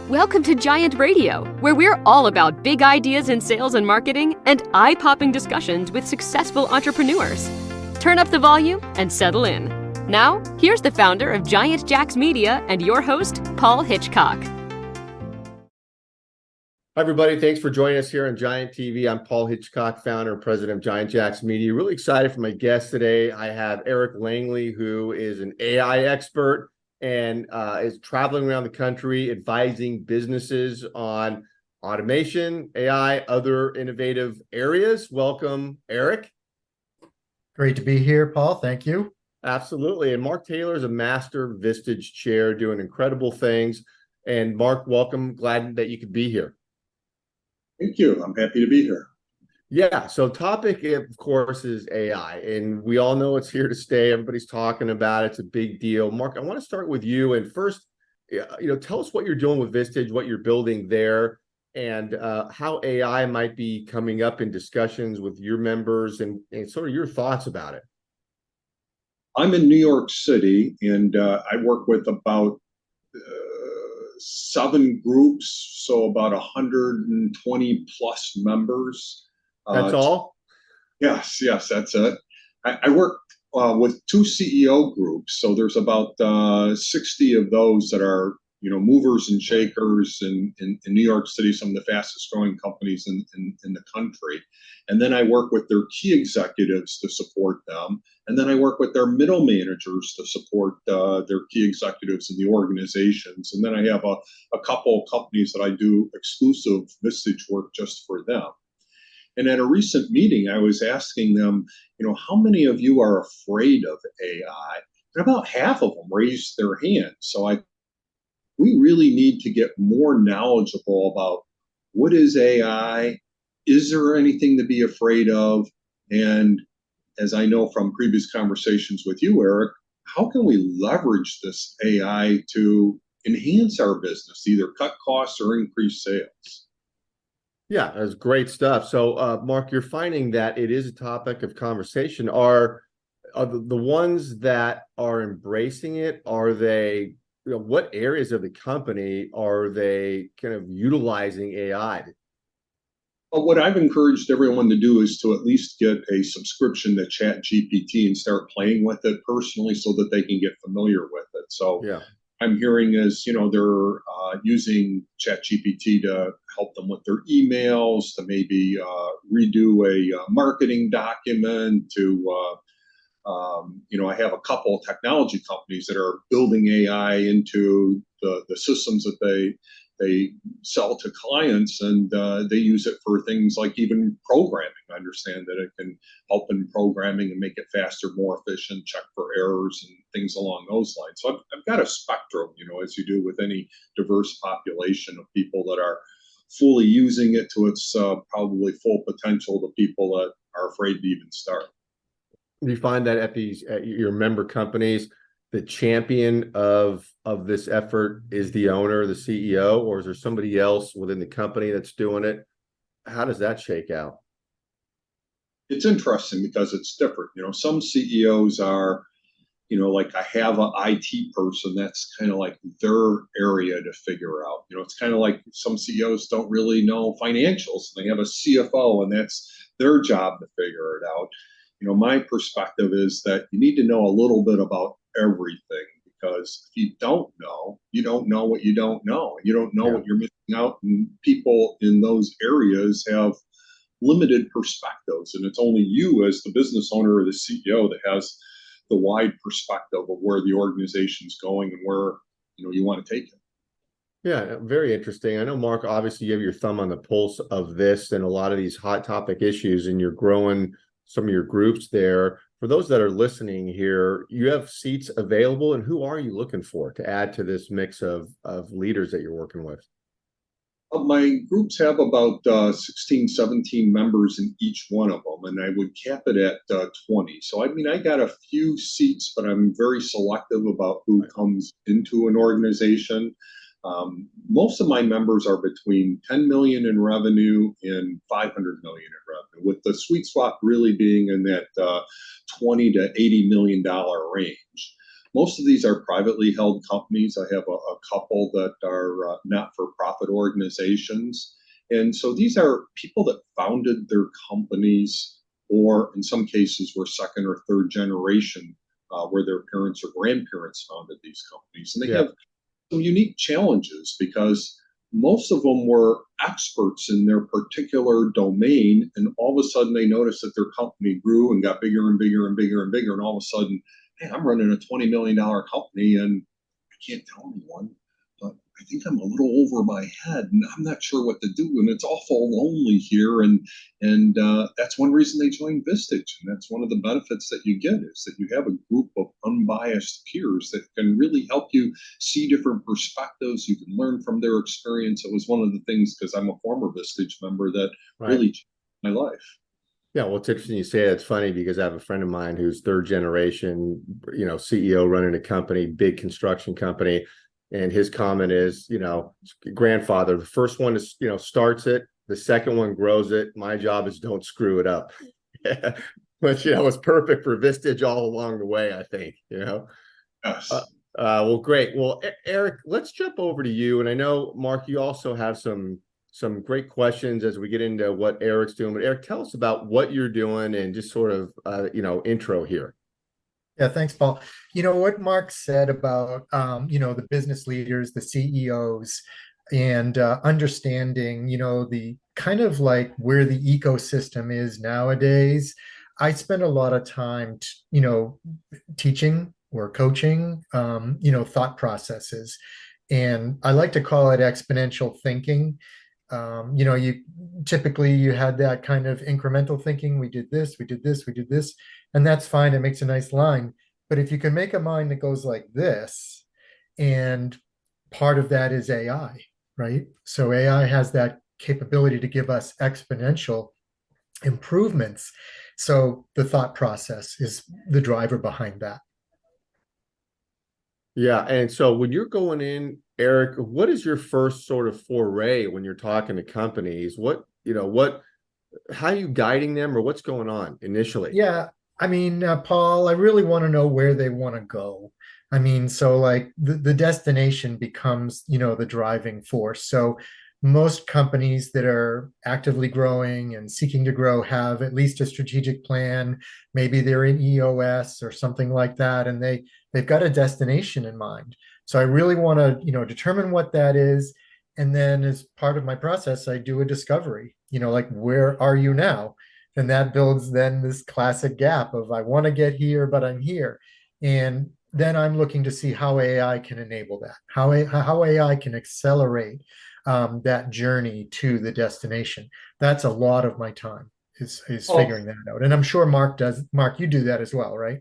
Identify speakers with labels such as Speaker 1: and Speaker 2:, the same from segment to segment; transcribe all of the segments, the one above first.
Speaker 1: Welcome to Giant Radio, where we're all about big ideas in sales and marketing and eye-popping discussions with successful entrepreneurs. Turn up the volume and settle in. Now, here's the founder of Giant Jacks Media and your host, Paul Hitchcock.
Speaker 2: Hi, everybody. Thanks for joining us here on Giant TV. I'm Paul Hitchcock, founder and president of Giant Jacks Media. Really excited for my guest today. I have Eric Langley, who is an AI expert and is traveling around the country advising businesses on automation, AI, other innovative areas. Welcome, Eric.
Speaker 3: Great to be here, Paul. Thank you.
Speaker 2: Absolutely. And Mark Taylor is a master Vistage chair doing incredible things. And Mark, welcome. Glad that you could be here.
Speaker 4: Thank you. I'm happy to be here.
Speaker 2: Yeah. So topic, of course, is AI, and we all know it's here to stay. Everybody's talking about it. It's a big deal. Mark, I want to start with you. And first, tell us what you're doing with Vistage, what you're building there, and how AI might be coming up in discussions with your members and sort of your thoughts about it.
Speaker 4: I'm in New York City, and I work with about 7 groups, so about 120 plus members.
Speaker 2: That's all?
Speaker 4: Yes, that's it. I work with 2 CEO groups, so there's about 60 of those that are, movers and shakers in New York City, some of the fastest growing companies in the country. And then I work with their key executives to support them. And then I work with their middle managers to support their key executives in the organizations. And then I have a couple of companies that I do exclusive Vistage work just for them. And at a recent meeting, I was asking them, how many of you are afraid of AI? And about half of them raised their hand. So we really need to get more knowledgeable about what is AI, is there anything to be afraid of? And as I know from previous conversations with you, Eric, how can we leverage this AI to enhance our business, either cut costs or increase sales?
Speaker 2: Yeah, that's great stuff. So, Mark, you're finding that it is a topic of conversation. Are the ones that are embracing it, are they, what areas of the company are they kind of utilizing AI?
Speaker 4: Well, what I've encouraged everyone to do is to at least get a subscription to ChatGPT and start playing with it personally so that they can get familiar with it. So yeah. I'm hearing is, they're using ChatGPT to help them with their emails, to maybe redo a marketing document, to, I have a couple of technology companies that are building AI into the systems that they sell to clients, and they use it for things like even programming. I understand that it can help in programming and make it faster, more efficient, check for errors and things along those lines. So I've got a spectrum, as you do with any diverse population of people that are fully using it to its probably full potential to people that are afraid to even start.
Speaker 2: Do you find that at your member companies, the champion of this effort is the owner, the CEO, or is there somebody else within the company that's doing it? How does that shake out?
Speaker 4: It's interesting because it's different. Some CEOs are, like I have an IT person, that's kind of like their area to figure out. It's kind of like some CEOs don't really know financials. They have a CFO and that's their job to figure it out. My perspective is that you need to know a little bit about everything, because if you don't know what you don't know. You don't know what you're missing out, and people in those areas have limited perspectives, and it's only you as the business owner or the CEO that has the wide perspective of where the organization's going and where you want to take it.
Speaker 2: Yeah, very interesting. I know, Mark, obviously you have your thumb on the pulse of this and a lot of these hot topic issues, and you're growing some of your groups there. For those that are listening here, you have seats available, and who are you looking for to add to this mix of leaders that you're working with?
Speaker 4: My groups have about 16, 17 members in each one of them, and I would cap it at 20. So, I got a few seats, but I'm very selective about who comes into an organization. Most of my members are between 10 million in revenue and 500 million in revenue, with the sweet spot really being in that 20 to $80 million range. Most of these are privately held companies. I have a couple that are not-for-profit organizations. And so these are people that founded their companies, or in some cases were second or third generation, where their parents or grandparents founded these companies. And they have some unique challenges because most of them were experts in their particular domain, and all of a sudden they noticed that their company grew and got bigger and bigger and bigger and bigger, and all of a sudden, hey, I'm running a $20 million company and I can't tell anyone, but I think I'm a little over my head and I'm not sure what to do, and it's awful lonely here. And that's one reason they joined Vistage, and that's one of the benefits that you get, is that you have a group of unbiased peers that can really help you see different perspectives. You can learn from their experience. It was one of the things, because I'm a former Vistage member, that really changed my life.
Speaker 2: Yeah, well, it's interesting you say that. It's funny because I have a friend of mine who's third generation, CEO running a company, big construction company. And his comment is, grandfather, the first one is, starts it. The second one grows it. My job is don't screw it up. Which, was perfect for Vistage all along the way, I think,
Speaker 4: Yes.
Speaker 2: Well, great. Well, Eric, let's jump over to you. And I know, Mark, you also have some great questions as we get into what Eric's doing. But Eric, tell us about what you're doing and just sort of, intro here.
Speaker 3: Yeah, thanks, Paul. What Mark said about, the business leaders, the CEOs, and understanding, the kind of like where the ecosystem is nowadays. I spend a lot of time, teaching or coaching, thought processes. And I like to call it exponential thinking. You had that kind of incremental thinking. We did this, we did this, we did this, and that's fine. It makes a nice line. But if you can make a mind that goes like this, and part of that is AI, right? So AI has that capability to give us exponential improvements. So the thought process is the driver behind that.
Speaker 2: Yeah. And so when you're going in, Eric, what is your first sort of foray when you're talking to companies? How are you guiding them, or what's going on initially?
Speaker 3: Yeah. I mean, Paul, I really want to know where they want to go. I mean, so like the destination becomes, the driving force. So most companies that are actively growing and seeking to grow have at least a strategic plan. Maybe they're in EOS or something like that, and they've got a destination in mind. So I really want to, determine what that is. And then as part of my process, I do a discovery, like where are you now? And that builds then this classic gap of I want to get here, but I'm here. And then I'm looking to see how AI can enable that, how AI can accelerate that journey to the destination. That's a lot of my time is figuring that out. And I'm sure Mark does. Mark, you do that as well, right?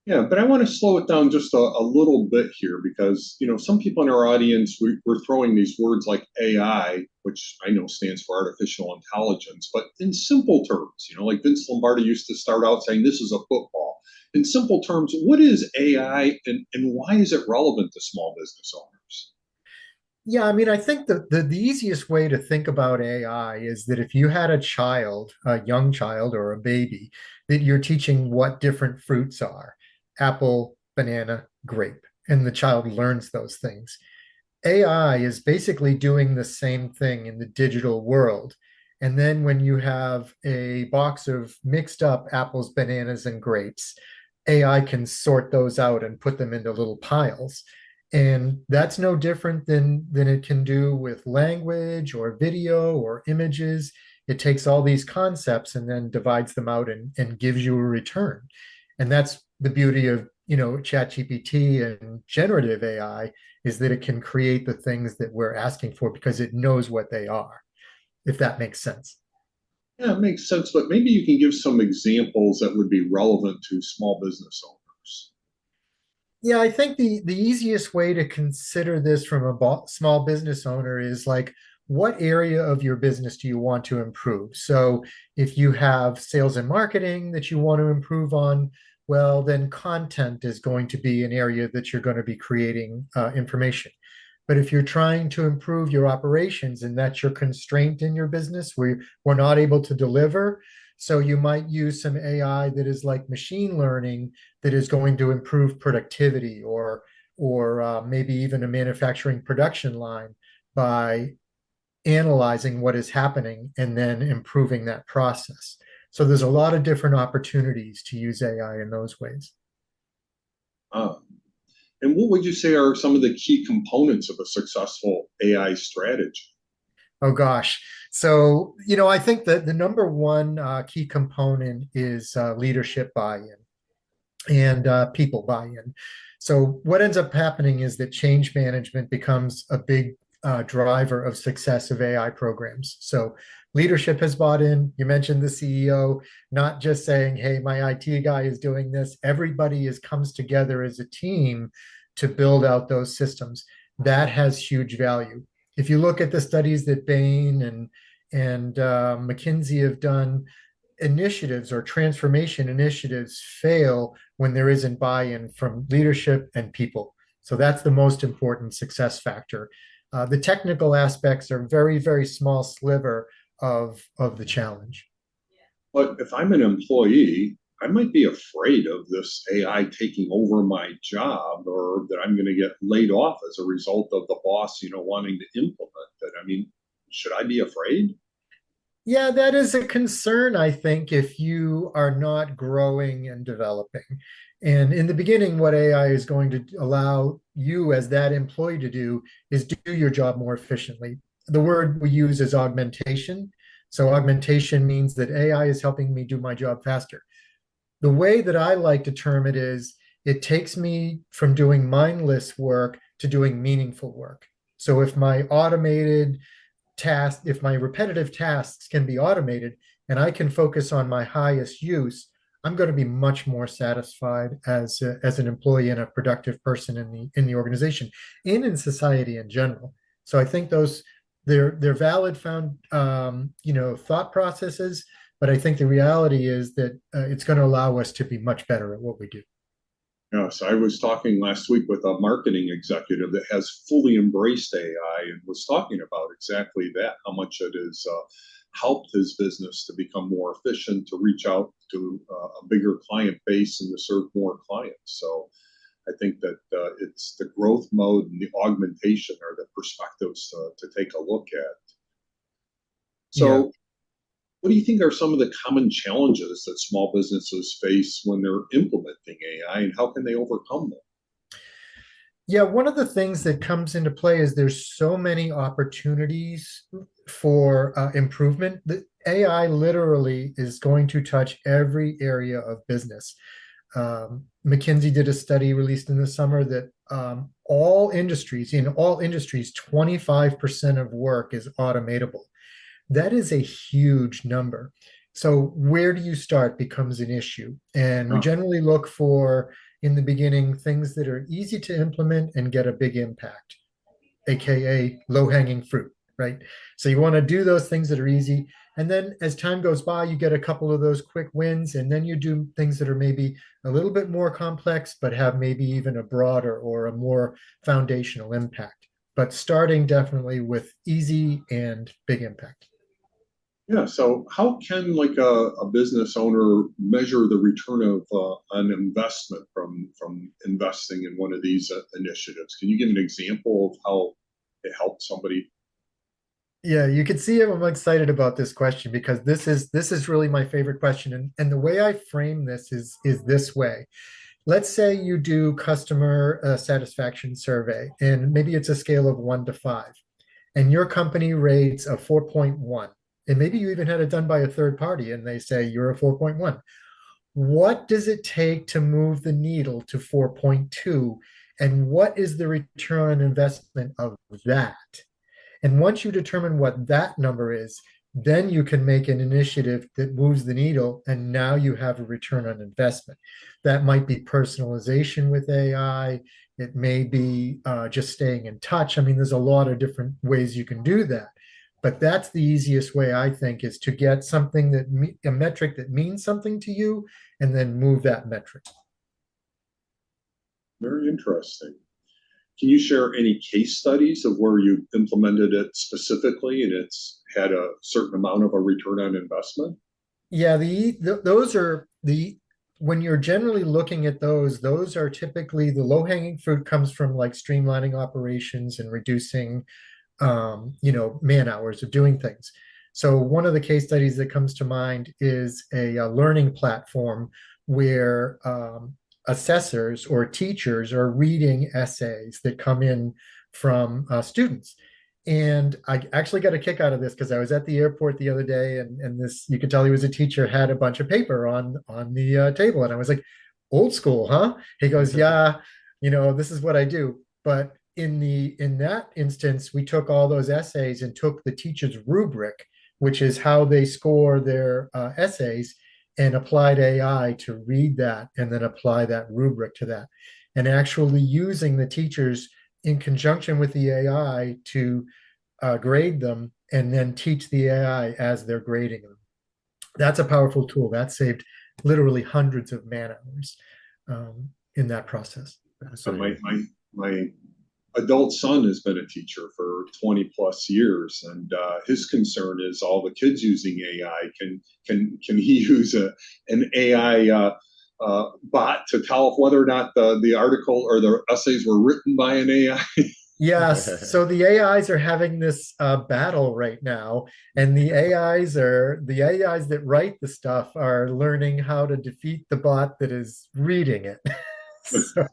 Speaker 4: Yeah, but I want to slow it down just a little bit here because, some people in our audience, we're throwing these words like AI, which I know stands for artificial intelligence, but in simple terms, like Vince Lombardi used to start out saying, this is a football. In simple terms, what is AI and why is it relevant to small business owners?
Speaker 3: Yeah, I mean, I think the easiest way to think about AI is that if you had a young child or a baby, that you're teaching what different fruits are, apple, banana, grape, and the child learns those things. AI is basically doing the same thing in the digital world. And then when you have a box of mixed up apples, bananas, and grapes, AI can sort those out and put them into little piles. And that's no different than it can do with language or video or images. It takes all these concepts and then divides them out and gives you a return. And that's the beauty of ChatGPT and generative AI, is that it can create the things that we're asking for because it knows what they are, if that makes sense.
Speaker 4: Yeah, it makes sense, but maybe you can give some examples that would be relevant to small business owners.
Speaker 3: Yeah, I think the easiest way to consider this from a small business owner is like, what area of your business do you want to improve? So if you have sales and marketing that you want to improve on, well, then content is going to be an area that you're going to be creating information. But if you're trying to improve your operations and that's your constraint in your business, where we're not able to deliver, So you might use some AI that is like machine learning that is going to improve productivity, or maybe even a manufacturing production line by analyzing what is happening and then improving that process. So there's a lot of different opportunities to use AI in those ways.
Speaker 4: Uh, and what would you say are some of the key components of a successful AI strategy?
Speaker 3: Oh gosh. So, I think that the number one key component is leadership buy-in and people buy-in. So what ends up happening is that change management becomes a big driver of success of AI programs. So leadership has bought in. You mentioned the CEO, not just saying, hey, my IT guy is doing this. Everybody comes together as a team to build out those systems. That has huge value. If you look at the studies that Bain and McKinsey have done, initiatives or transformation initiatives fail when there isn't buy-in from leadership and people. So that's the most important success factor. The technical aspects are very, very small sliver of the challenge.
Speaker 4: But if I'm an employee, I might be afraid of this AI taking over my job, or that I'm going to get laid off as a result of the boss, wanting to implement it. I mean, should I be afraid?
Speaker 3: Yeah, that is a concern, I think, if you are not growing and developing. And in the beginning, what AI is going to allow you as that employee to do is do your job more efficiently. The word we use is augmentation. So augmentation means that AI is helping me do my job faster. The way that I like to term it is it takes me from doing mindless work to doing meaningful work. So if my repetitive tasks can be automated and I can focus on my highest use, I'm going to be much more satisfied as an employee and a productive person in the organization and in society in general. So I think they're valid thought processes, but I think the reality is that it's going to allow us to be much better at what we do.
Speaker 4: Yes, I was talking last week with a marketing executive that has fully embraced AI and was talking about exactly that, how much it has helped his business to become more efficient, to reach out to a bigger client base and to serve more clients. So I think that it's the growth mode and the augmentation are the perspectives to take a look at. So,
Speaker 3: Yeah.
Speaker 4: what do you think are some of the common challenges that small businesses face when they're implementing AI, and how can they overcome them?
Speaker 3: Yeah, one of the things that comes into play is there's so many opportunities for improvement. The AI literally is going to touch every area of business. McKinsey did a study released in the summer that in all industries, 25% of work is automatable. That is a huge number. So where do you start becomes an issue. And we
Speaker 4: Uh,
Speaker 3: generally look for, in the beginning, things that are easy to implement and get a big impact, AKA low-hanging fruit, right? So you want to do those things that are easy. And then as time goes by, you get a couple of those quick wins, and then you do things that are maybe a little bit more complex, but have maybe even a broader or a more foundational impact. But starting definitely with easy and big impact.
Speaker 4: Yeah. So, how can like a business owner measure the return of an investment from investing in one of these initiatives? Can you give an example of how it helped somebody?
Speaker 3: Yeah, you can see I'm excited about this question because this is really my favorite question. And the way I frame this is this way. Let's say you do customer satisfaction survey, and maybe it's a scale of 1 to 5, and your company rates a 4.1. And maybe you even had it done by a third party and they say you're a 4.1. What does it take to move the needle to 4.2? And what is the return on investment of that? And once you determine what that number is, then you can make an initiative that moves the needle, and now you have a return on investment. That might be personalization with AI. It may be just staying in touch. I mean, there's a lot of different ways you can do that. But that's the easiest way, I think, is to get something a metric that means something to you, and then move that metric.
Speaker 4: Very interesting. Can you share any case studies of where you implemented it specifically and it's had a certain amount of a return on investment?
Speaker 3: Yeah, those are the when you're generally looking at those are typically the low-hanging fruit comes from like streamlining operations and reducing man hours of doing things. So one of the case studies that comes to mind is a learning platform where assessors or teachers are reading essays that come in from students. And I actually got a kick out of this because I was at the airport the other day, and this you could tell he was a teacher had a bunch of paper on the table, and I was like, "Old school, huh?" He goes, "Yeah, this is what I do." But in that instance, we took all those essays and took the teacher's rubric, which is how they score their essays, and applied AI to read that and then apply that rubric to that, and actually using the teachers in conjunction with the AI to grade them and then teach the AI as they're grading them. That's a powerful tool. That saved literally hundreds of man hours in that process.
Speaker 4: So my adult son has been a teacher for 20 plus years, and his concern is all the kids using AI. Can he use an AI bot to tell whether or not the article or the essays were written by an AI?
Speaker 3: Yes. So the AIs are having this battle right now, and the AIs that write the stuff are learning how to defeat the bot that is reading it. So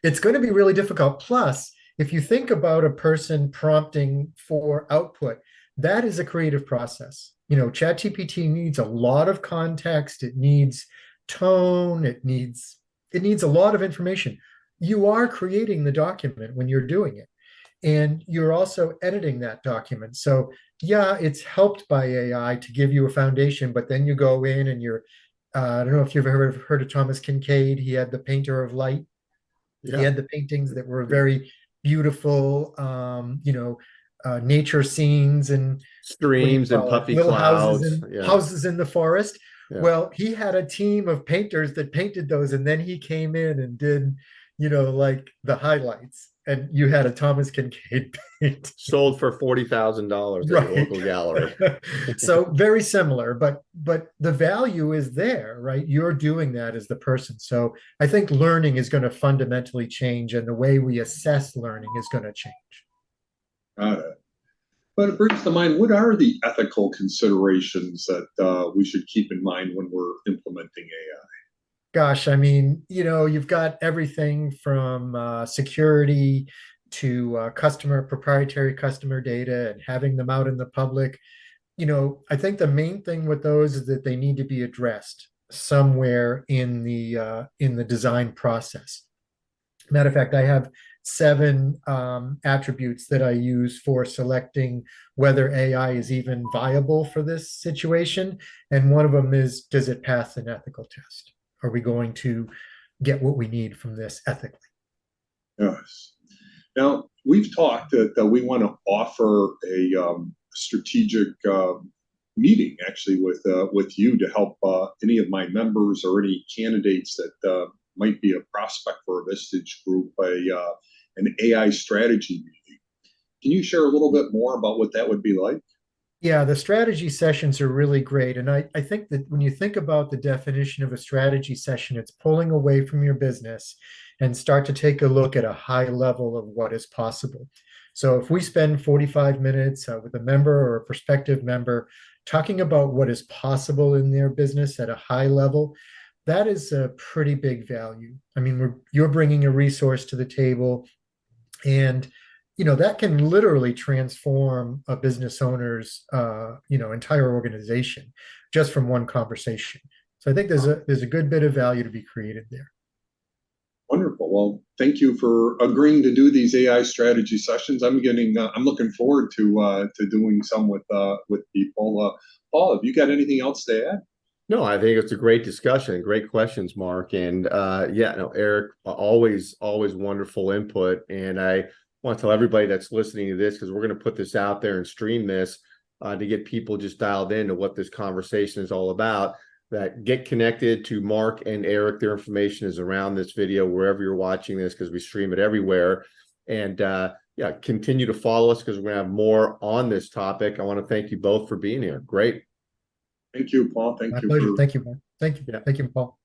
Speaker 3: it's going to be really difficult. Plus, if you think about a person prompting for output, that is a creative process. ChatGPT needs a lot of context. It needs tone. It needs a lot of information. You are creating the document when you're doing it, and you're also editing that document. So yeah, it's helped by AI to give you a foundation, but then you go in and I don't know if you've ever heard of Thomas Kincaid. He had the Painter of Light. He
Speaker 2: Yeah.
Speaker 3: had the paintings that were very beautiful, nature scenes and what do you
Speaker 2: Streams and
Speaker 3: call it?
Speaker 2: puffy
Speaker 3: Little
Speaker 2: clouds. Yeah.
Speaker 3: houses in the forest.
Speaker 2: Yeah.
Speaker 3: Well, he had a team of painters that painted those, and then he came in and did, like the highlights, and you had a Thomas Kincaid paint.
Speaker 2: Sold for $40,000 at your
Speaker 3: Right.
Speaker 2: local gallery.
Speaker 3: So very similar, but the value is there, right? You're doing that as the person. So I think learning is going to fundamentally change, and the way we assess learning is going to change.
Speaker 4: Got it. But it brings to mind, what are the ethical considerations that we should keep in mind when we're implementing AI?
Speaker 3: Gosh, I mean, you've got everything from security to proprietary customer data and having them out in the public. I think the main thing with those is that they need to be addressed somewhere in the design process. Matter of fact, I have 7 attributes that I use for selecting whether AI is even viable for this situation. And one of them is, does it pass an ethical test? Are we going to get what we need from this ethically?
Speaker 4: Yes. Now, we've talked that we want to offer a strategic meeting actually with you to help any of my members or any candidates that might be a prospect for a Vistage group, an AI strategy meeting. Can you share a little bit more about what that would be like?
Speaker 3: Yeah, the strategy sessions are really great. And I think that when you think about the definition of a strategy session, it's pulling away from your business and start to take a look at a high level of what is possible. So if we spend 45 minutes with a member or a prospective member talking about what is possible in their business at a high level, that is a pretty big value. I mean, you're bringing a resource to the table, and that can literally transform a business owner's entire organization just from one conversation. So I think there's a good bit of value to be created there.
Speaker 4: Wonderful. Well, thank you for agreeing to do these AI strategy sessions. I'm looking forward to doing some with people. Paul, have you got anything else to add?
Speaker 2: No, I think it's a great discussion, great questions, Mark. And Eric, always wonderful input. And I want to tell everybody that's listening to this, because we're going to put this out there and stream this to get people just dialed into what this conversation is all about, that get connected to Mark and Eric. Their information is around this video, wherever you're watching this, because we stream it everywhere. And continue to follow us, because we're going to have more on this topic. I want to thank you both for being here. Great.
Speaker 4: Thank you, Paul.
Speaker 3: My
Speaker 4: Thank you
Speaker 3: pleasure.
Speaker 4: for
Speaker 3: Thank you, man. Thank you.
Speaker 2: Yeah.
Speaker 3: Thank you, Paul.